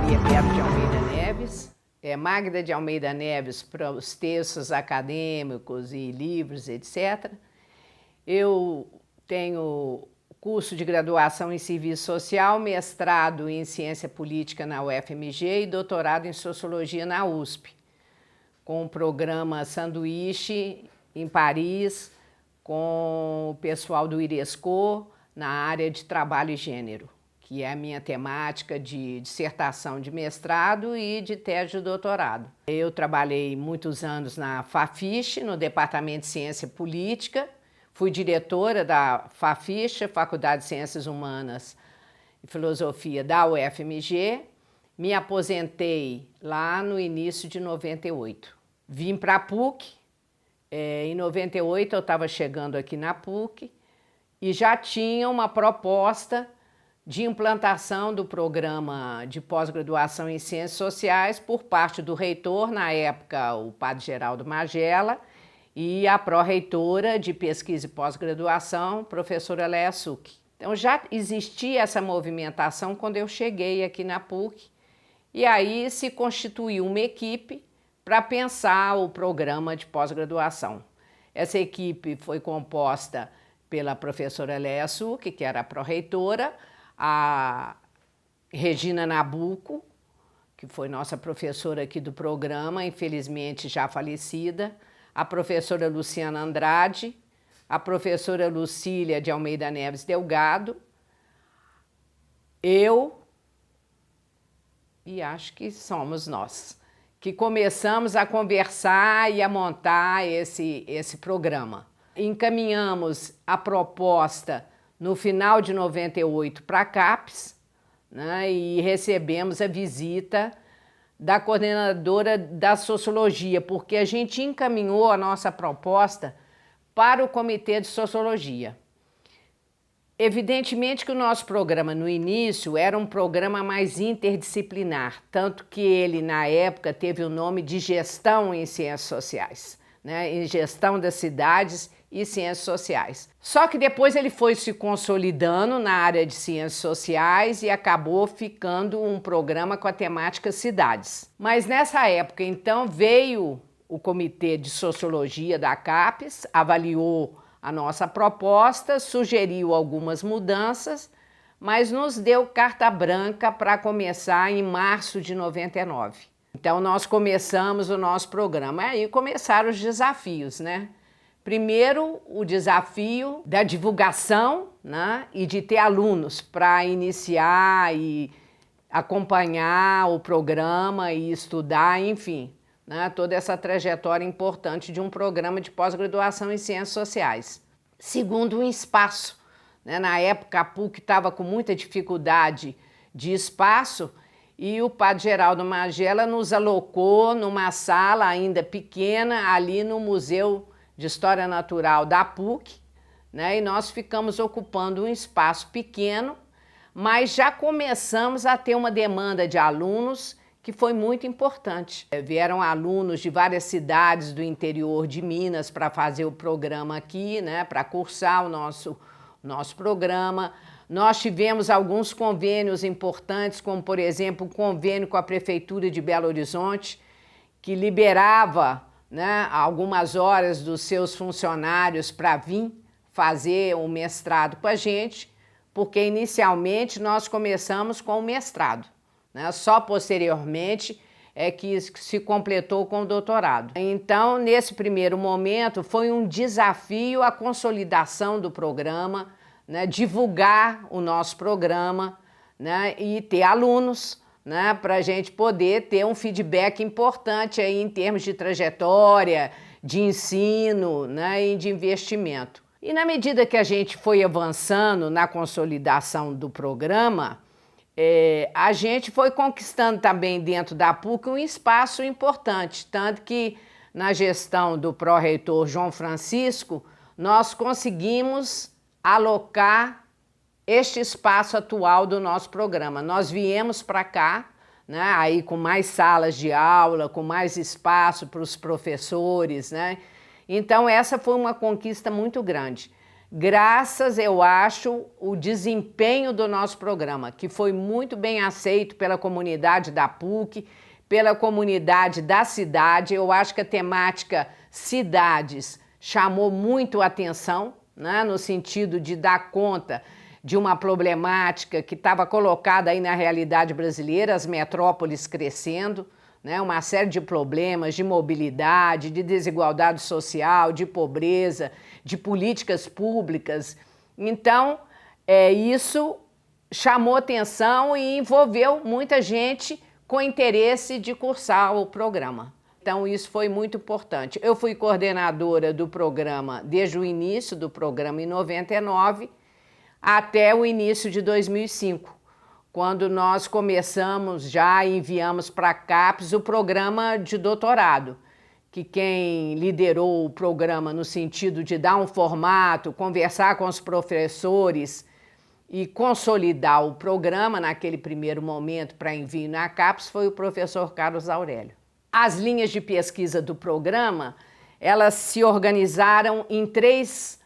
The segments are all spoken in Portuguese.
Maria Bela de Almeida Neves, Magda de Almeida Neves para os textos acadêmicos e livros, etc. Eu tenho curso de graduação em Serviço Social, mestrado em Ciência Política na UFMG e doutorado em Sociologia na USP, com o programa Sanduíche em Paris, com o pessoal do IRESCO na área de trabalho e gênero, que é a minha temática de dissertação de mestrado e de tese de doutorado. Eu trabalhei muitos anos na FAFISH, no Departamento de Ciência Política, fui diretora da FAFISH, Faculdade de Ciências Humanas e Filosofia da UFMG, me aposentei lá no início de 98. Vim para a PUC, em 98 eu estava chegando aqui na PUC e já tinha uma proposta de implantação do programa de pós-graduação em Ciências Sociais por parte do reitor, na época o padre Geraldo Magela, e a pró-reitora de pesquisa e pós-graduação, professora Léa Succhi. Então já existia essa movimentação quando eu cheguei aqui na PUC, e aí se constituiu uma equipe para pensar o programa de pós-graduação. Essa equipe foi composta pela professora Léa Succhi, que era a pró-reitora, a Regina Nabuco, que foi nossa professora aqui do programa, infelizmente já falecida, a professora Luciana Andrade, a professora Lucília de Almeida Neves Delgado, eu e acho que somos nós, que começamos a conversar e a montar esse programa. Encaminhamos a proposta no final de 98 para a CAPES, né, e recebemos a visita da coordenadora da Sociologia, porque a gente encaminhou a nossa proposta para o Comitê de Sociologia. Evidentemente que o nosso programa no início era um programa mais interdisciplinar, tanto que ele na época teve o nome de Gestão em Ciências Sociais, né, em Gestão das Cidades e Ciências Sociais. Só que depois ele foi se consolidando na área de Ciências Sociais e acabou ficando um programa com a temática cidades. Mas nessa época, então, veio o Comitê de Sociologia da CAPES, avaliou a nossa proposta, sugeriu algumas mudanças, mas nos deu carta branca para começar em março de 99. Então, nós começamos o nosso programa. Aí começaram os desafios, né? Primeiro, o desafio da divulgação, né, e de ter alunos para iniciar e acompanhar o programa e estudar, enfim, né, toda essa trajetória importante de um programa de pós-graduação em Ciências Sociais. Segundo, um espaço, né? Na época a PUC estava com muita dificuldade de espaço e o padre Geraldo Magela nos alocou numa sala ainda pequena ali no Museu de História Natural da PUC, né? E nós ficamos ocupando um espaço pequeno, mas já começamos a ter uma demanda de alunos que foi muito importante. Vieram alunos de várias cidades do interior de Minas para fazer o programa aqui, né? Para cursar o nosso programa. Nós tivemos alguns convênios importantes, como, por exemplo, o convênio com a Prefeitura de Belo Horizonte, que liberava, né, algumas horas dos seus funcionários para vir fazer o mestrado com a gente, porque inicialmente nós começamos com o mestrado, né, só posteriormente é que se completou com o doutorado. Então, nesse primeiro momento, foi um desafio a consolidação do programa, né, divulgar o nosso programa, né, e ter alunos, né, para a gente poder ter um feedback importante aí em termos de trajetória, de ensino, né, e de investimento. E na medida que a gente foi avançando na consolidação do programa, a gente foi conquistando também dentro da PUC um espaço importante, tanto que na gestão do pró-reitor João Francisco, nós conseguimos alocar este espaço atual do nosso programa. Nós viemos para cá, né, aí com mais salas de aula, com mais espaço para os professores, né? Então essa foi uma conquista muito grande. graças, eu acho, o desempenho do nosso programa, que foi muito bem aceito pela comunidade da PUC, pela comunidade da cidade. Eu acho que a temática cidades chamou muito a atenção, né, no sentido de dar conta de uma problemática que estava colocada aí na realidade brasileira, as metrópoles crescendo, né, uma série de problemas de mobilidade, de desigualdade social, de pobreza, de políticas públicas. Então, isso chamou atenção e envolveu muita gente com interesse de cursar o programa. Então, isso foi muito importante. Eu fui coordenadora do programa desde o início do programa, em 99, até o início de 2005, quando nós começamos, já enviamos para a CAPES o programa de doutorado, que quem liderou o programa no sentido de dar um formato, conversar com os professores e consolidar o programa naquele primeiro momento para envio na CAPES foi o professor Carlos Aurélio. As linhas de pesquisa do programa, elas se organizaram em três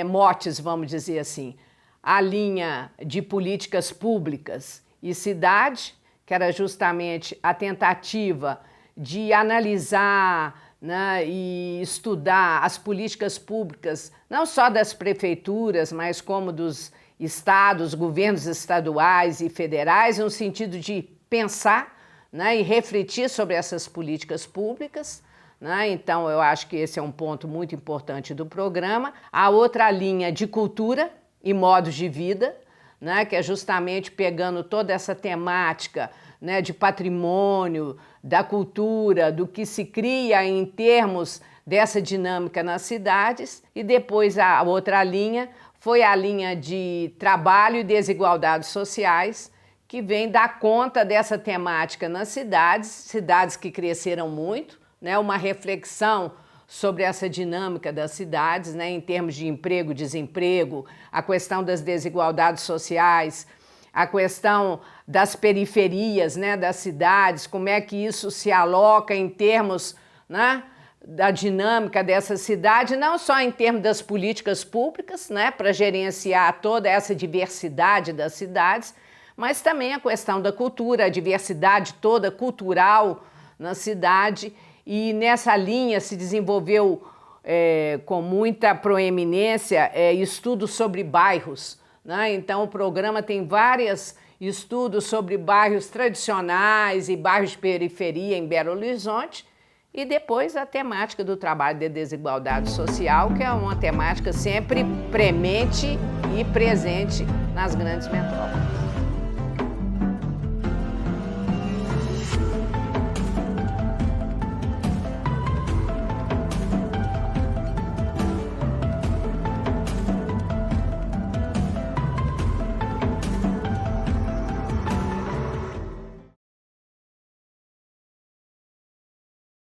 motes, vamos dizer assim. A linha de políticas públicas e cidade, que era justamente a tentativa de analisar, né, e estudar as políticas públicas, não só das prefeituras, mas como dos estados, governos estaduais e federais, no sentido de pensar, né, e refletir sobre essas políticas públicas, né? Então, eu acho que esse é um ponto muito importante do programa. A outra linha de cultura e modos de vida, né, que é justamente pegando toda essa temática, né, de patrimônio, da cultura, do que se cria em termos dessa dinâmica nas cidades. E depois a outra linha foi a linha de trabalho e desigualdades sociais, que vem dar conta dessa temática nas cidades, cidades que cresceram muito, né, uma reflexão sobre essa dinâmica das cidades, né, em termos de emprego, desemprego, a questão das desigualdades sociais, a questão das periferias, né, das cidades, como é que isso se aloca em termos, né, da dinâmica dessa cidade, não só em termos das políticas públicas, né, para gerenciar toda essa diversidade das cidades, mas também a questão da cultura, a diversidade toda cultural na cidade. E nessa linha se desenvolveu com muita proeminência estudos sobre bairros, né? Então o programa tem vários estudos sobre bairros tradicionais e bairros de periferia em Belo Horizonte, e depois a temática do trabalho de desigualdade social, que é uma temática sempre premente e presente nas grandes metrópoles.